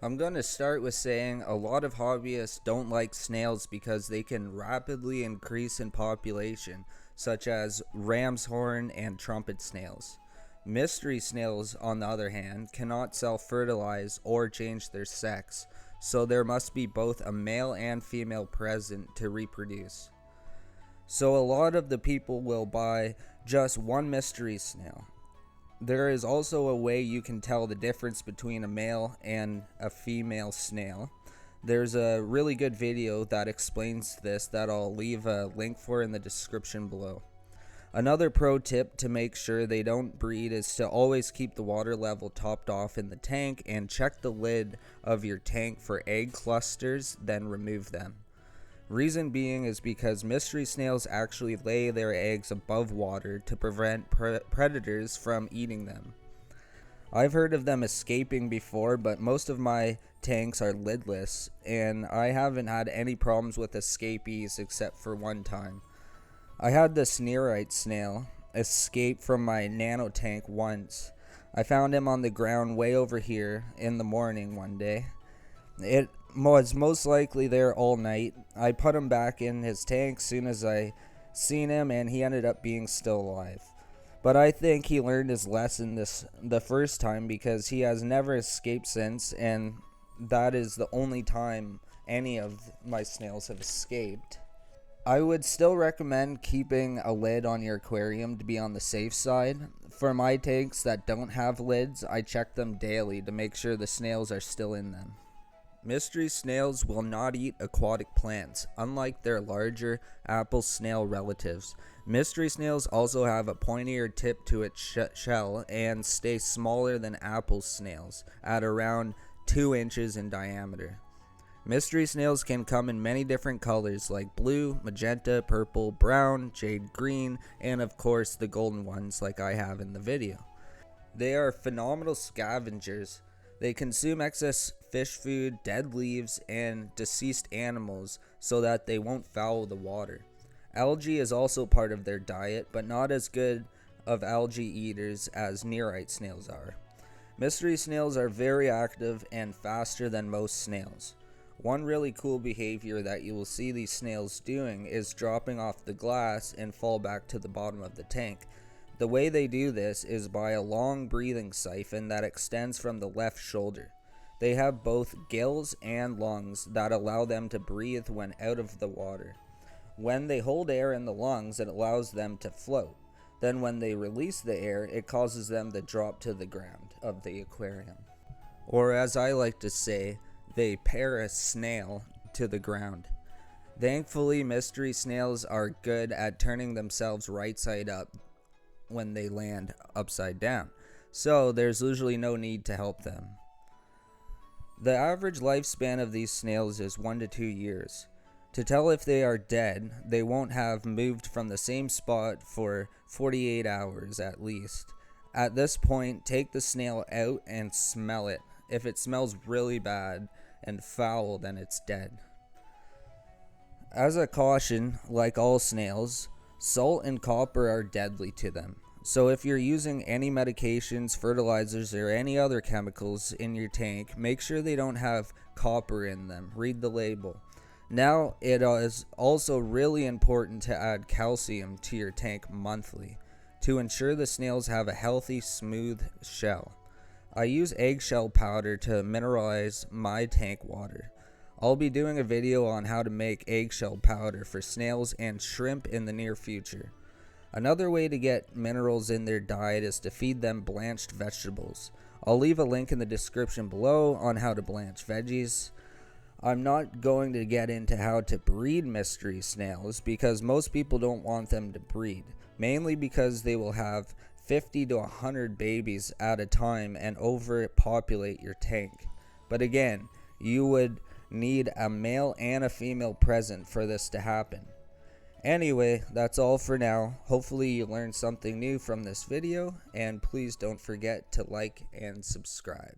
I'm going to start with saying a lot of hobbyists don't like snails because they can rapidly increase in population, such as ram's horn and trumpet snails. Mystery snails, on the other hand, cannot self-fertilize or change their sex, so there must be both a male and female present to reproduce. So a lot of the people will buy just one mystery snail. There is also a way you can tell the difference between a male and a female snail. There's a really good video that explains this that I'll leave a link for in the description below. Another pro tip to make sure they don't breed is to always keep the water level topped off in the tank and check the lid of your tank for egg clusters, then remove them. Reason being is because mystery snails actually lay their eggs above water to prevent predators from eating them. I've heard of them escaping before, but most of my tanks are lidless, and I haven't had any problems with escapees except for one time. I had the Snailite snail escape from my nano tank once. I found him on the ground way over here in the morning one day. It was most likely there all night. I put him back in his tank soon as I seen him, and he ended up being still alive. But I think he learned his lesson the first time, because he has never escaped since, and that is the only time any of my snails have escaped. I would still recommend keeping a lid on your aquarium to be on the safe side. For my tanks that don't have lids, I check them daily to make sure the snails are still in them. Mystery snails will not eat aquatic plants, unlike their larger apple snail relatives. Mystery snails also have a pointier tip to its shell and stay smaller than apple snails, at around 2 inches in diameter. Mystery snails can come in many different colors like blue, magenta, purple, brown, jade green, and of course the golden ones like I have in the video. They are phenomenal scavengers. They consume excess fish food, dead leaves, and deceased animals so that they won't foul the water. Algae is also part of their diet, but not as good of algae eaters as nearite snails are. Mystery snails are very active and faster than most snails. One really cool behavior that you will see these snails doing is dropping off the glass and fall back to the bottom of the tank. The way they do this is by a long breathing siphon that extends from the left shoulder. They have both gills and lungs that allow them to breathe when out of the water. When they hold air in the lungs, it allows them to float. Then when they release the air, it causes them to drop to the ground of the aquarium. Or as I like to say, they para-snail to the ground. Thankfully, mystery snails are good at turning themselves right side up when they land upside down, so there's usually no need to help them. The average lifespan of these snails is 1 to 2 years. To tell if they are dead, they won't have moved from the same spot for 48 hours at least. At this point, take the snail out and smell it. If it smells really bad and foul, then it's dead. As a caution, like all snails, salt and copper are deadly to them. So if you're using any medications, fertilizers, or any other chemicals in your tank, make sure they don't have copper in them. Read the label. Now, it is also really important to add calcium to your tank monthly to ensure the snails have a healthy, smooth shell. I use eggshell powder to mineralize my tank water. I'll be doing a video on how to make eggshell powder for snails and shrimp in the near future. Another way to get minerals in their diet is to feed them blanched vegetables. I'll leave a link in the description below on how to blanch veggies. I'm not going to get into how to breed mystery snails because most people don't want them to breed, mainly because they will have 50 to 100 babies at a time and overpopulate your tank. But again, you would need a male and a female present for this to happen. Anyway, that's all for now. Hopefully you learned something new from this video, and please don't forget to like and subscribe.